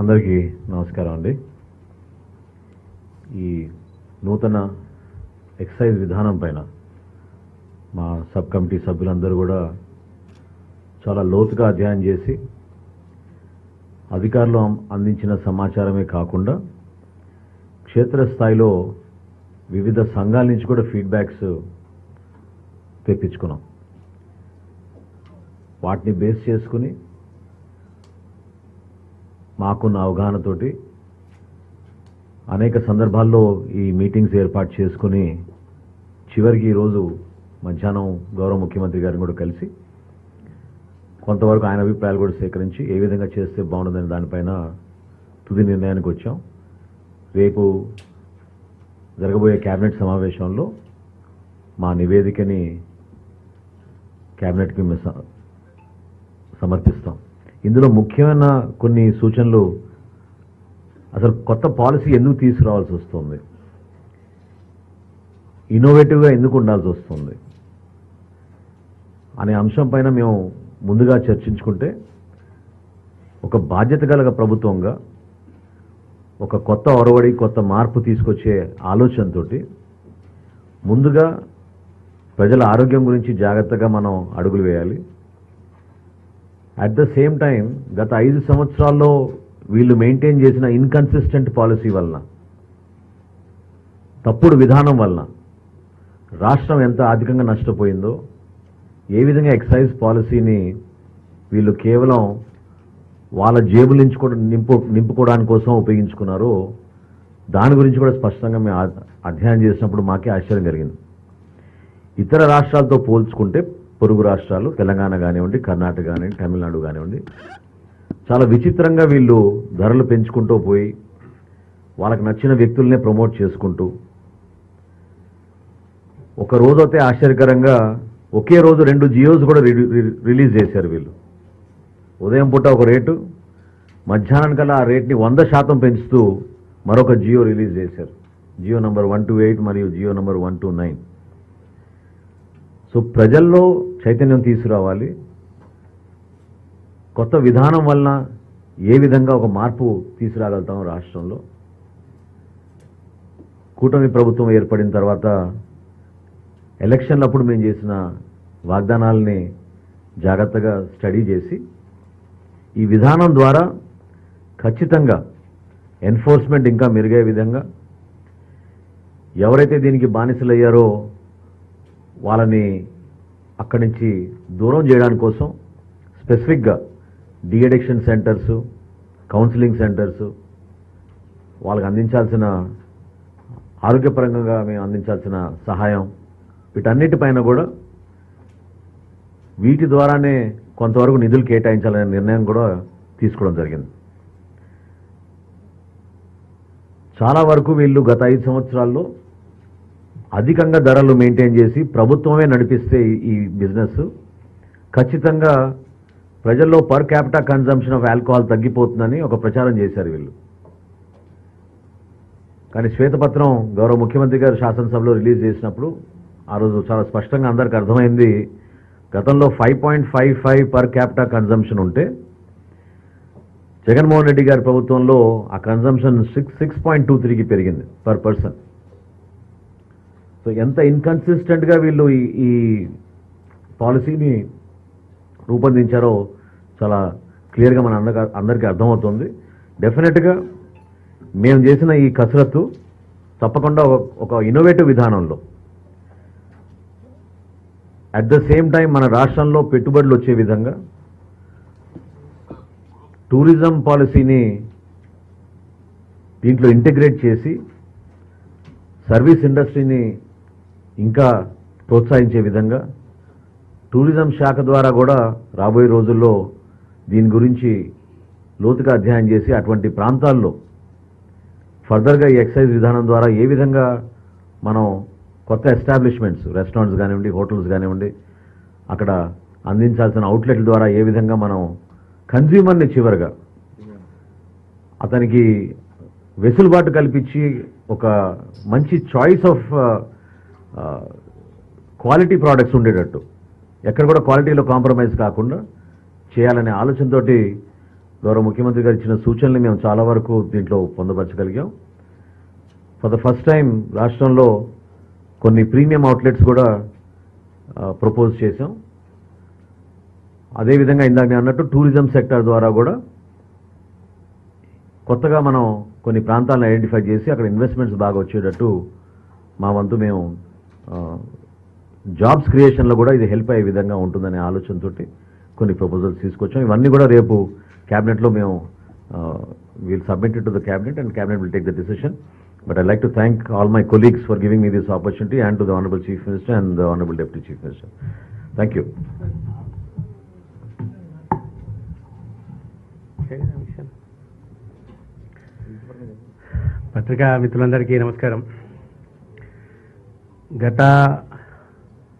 అందరికీ నమస్కారం అండి. ఈ నూతన ఎక్సైజ్ విధానం పైన మా సబ్ కమిటీ సభ్యులందరూ కూడా చాలా లోతుగా అధ్యయనం చేసి అధికారులు అందించిన సమాచారమే కాకుండా క్షేత్రస్థాయిలో వివిధ సంఘాల నుంచి కూడా ఫీడ్బ్యాక్స్ తెప్పించుకున్నాం. వాటిని బేస్ చేసుకుని మాకున్న అవగాహనతోటి అనేక సందర్భాల్లో ఈ మీటింగ్స్ ఏర్పాటు చేసుకుని చివరికి ఈరోజు మధ్యాహ్నం గౌరవ ముఖ్యమంత్రి గారిని కూడా కలిసి కొంతవరకు ఆయన అభిప్రాయాలు కూడా సేకరించి ఏ విధంగా చేస్తే బాగుంటుందని దానిపైన తుది నిర్ణయానికి వచ్చాం. రేపు జరగబోయే కేబినెట్ సమావేశంలో మా నివేదికని కేబినెట్కి సమర్పిస్తాం. ఇందులో ముఖ్యమైన కొన్ని సూచనలు, అసలు కొత్త పాలసీ ఎందుకు తీసుకురావాల్సి వస్తుంది, ఇన్నోవేటివ్గా ఎందుకు ఉండాల్సి వస్తుంది అనే అంశం పైన మేము ముందుగా చర్చించుకుంటే ఒక బాధ్యత గల ప్రభుత్వంగా ఒక కొత్త ఒరవడి, కొత్త మార్పు తీసుకొచ్చే ఆలోచనతో ముందుగా ప్రజల ఆరోగ్యం గురించి జాగ్రత్తగా మనం అడుగులు వేయాలి. అట్ ద సేమ్ టైం గత 5 సంవత్సరాల్లో వీళ్ళు మెయింటైన్ చేసిన ఇన్కన్సిస్టెంట్ పాలసీ వలన, తప్పుడు విధానం వలన రాష్ట్రం ఎంత ఆర్థికంగా నష్టపోయిందో, ఏ విధంగా ఎక్సైజ్ పాలసీని వీళ్ళు కేవలం వాళ్ళ జేబులు నింపుకోవడానికి కోసం ఉపయోగించుకున్నారో దాని గురించి కూడా స్పష్టంగా మేము అధ్యయనం చేసినప్పుడు మాకే ఆశ్చర్యం కలిగింది. ఇతర రాష్ట్రాలతో పోల్చుకుంటే పొరుగు రాష్ట్రాలు తెలంగాణ కానివ్వండి, కర్ణాటక కానివ్వండి, తమిళనాడు కానివ్వండి, చాలా విచిత్రంగా వీళ్ళు ధరలు పెంచుకుంటూ పోయి వాళ్ళకి నచ్చిన వ్యక్తులనే ప్రమోట్ చేసుకుంటూ, ఒక రోజైతే ఆశ్చర్యకరంగా ఒకే రోజు 2 జియోస్ కూడా రిలీజ్ చేశారు వీళ్ళు. ఉదయం పూట ఒక రేటు, మధ్యాహ్నానికల్లా ఆ రేట్ని 100% పెంచుతూ మరొక జియో రిలీజ్ చేశారు. జియో నంబర్ 128 మరియు జియో నంబర్ 129. సో ప్రజల్లో చైతన్యం తీసుకురావాలి. కొత్త విధానం వలన ఏ విధంగా ఒక మార్పు తీసుకురాగలుగుతాం రాష్ట్రంలో. కూటమి ప్రభుత్వం ఏర్పడిన తర్వాత ఎలక్షన్లప్పుడు మేము చేసిన వాగ్దానాలని జాగ్రత్తగా స్టడీ చేసి ఈ విధానం ద్వారా ఖచ్చితంగా ఎన్ఫోర్స్మెంట్ ఇంకా మెరుగయ్యే విధంగా, ఎవరైతే దీనికి బానిసలయ్యారో వాళ్ళని అక్కడి నుంచి దూరం చేయడానికి కోసం స్పెసిఫిక్గా డీఅడిక్షన్ సెంటర్స్, కౌన్సిలింగ్ సెంటర్స్, వాళ్ళకి అందించాల్సిన ఆరోగ్యపరంగా మేము అందించాల్సిన సహాయం, వీటన్నిటిపైన కూడా వీటి ద్వారానే కొంతవరకు నిధులు కేటాయించాలనే నిర్ణయం కూడా తీసుకోవడం జరిగింది. చాలా వరకు వీళ్ళు గత 5 సంవత్సరాల్లో అధికంగా ధరలు మెయింటైన్ చేసి ప్రభుత్వమే నడిపిస్తే ఈ బిజినెస్ ఖచ్చితంగా ప్రజల్లో per capita consumption of alcohol తగ్గిపోతుందని ఒక ప్రచారం చేశారు వీళ్ళు. కానీ శ్వేతపత్రం గౌరవ ముఖ్యమంత్రి గారు శాసనసభలో రిలీజ్ చేసినప్పుడు ఆ రోజు చాలా స్పష్టంగా అందరికీ అర్థమైంది. గతంలో 5.55 పర్ క్యాపిటా కన్జంప్షన్ ఉంటే జగన్మోహన్ రెడ్డి గారి ప్రభుత్వంలో ఆ కన్జంప్షన్ 6.23కి పెరిగింది పర్ పర్సన్. సో ఎంత ఇన్కన్సిస్టెంట్గా వీళ్ళు ఈ పాలసీని రూపొందించారో చాలా క్లియర్గా మన అందరికీ అర్థమవుతుంది. డెఫినెట్గా మేము చేసిన ఈ కసరత్తు తప్పకుండా ఒక ఇన్నోవేటివ్ విధానంలో, అట్ ద సేమ్ టైం మన రాష్ట్రంలో పెట్టుబడులు వచ్చే విధంగా టూరిజం పాలసీని దీంట్లో ఇంటిగ్రేట్ చేసి సర్వీస్ ఇండస్ట్రీని ఇంకా ప్రోత్సహించే విధంగా, టూరిజం శాఖ ద్వారా కూడా రాబోయే రోజుల్లో దీని గురించి లోతుగా అధ్యయనం చేసి అటువంటి ప్రాంతాల్లో ఫర్దర్గా ఈ ఎక్సైజ్ విధానం ద్వారా ఏ విధంగా మనం కొత్త ఎస్టాబ్లిష్మెంట్స్, రెస్టారెంట్స్ కానివ్వండి, హోటల్స్ కానివ్వండి, అక్కడ అందించాల్సిన అవుట్లెట్ల ద్వారా ఏ విధంగా మనం కన్జ్యూమర్ని చివరిగా అతనికి వెసులుబాటు కల్పించి ఒక మంచి చాయిస్ ఆఫ్ క్వాలిటీ ప్రోడక్ట్స్ ఉండేటట్టు, ఎక్కడ కూడా క్వాలిటీలో కాంప్రమైజ్ కాకుండా చేయాలనే ఆలోచనతోటి గౌరవ ముఖ్యమంత్రి గారు ఇచ్చిన సూచనలు మేము చాలా వరకు దీంట్లో పొందపరచగలిగాం. ఫర్ ద ఫస్ట్ టైం రాష్ట్రంలో కొన్ని ప్రీమియం అవుట్లెట్స్ కూడా ప్రపోజ్ చేశాం. అదేవిధంగా ఇందాక నేను అన్నట్టు టూరిజం సెక్టర్ ద్వారా కూడా కొత్తగా మనం కొన్ని ప్రాంతాలను ఐడెంటిఫై చేసి అక్కడ ఇన్వెస్ట్మెంట్స్ బాగా వచ్చేటట్టు మా వంతు మేము జాబ్స్ క్రియేషన్లో కూడా ఇది హెల్ప్ అయ్యే విధంగా ఉంటుందనే ఆలోచనతో కొన్ని ప్రపోజల్స్ తీసుకొచ్చాం. ఇవన్నీ కూడా రేపు క్యాబినెట్లో మేము will submit to the cabinet and cabinet will take the decision. But I'd like to thank all my colleagues for giving me this opportunity and to the Honorable Chief Minister and the Honorable Deputy Chief Minister. Thank you. పత్రికా మిత్రులందరికీ నమస్కారం. గత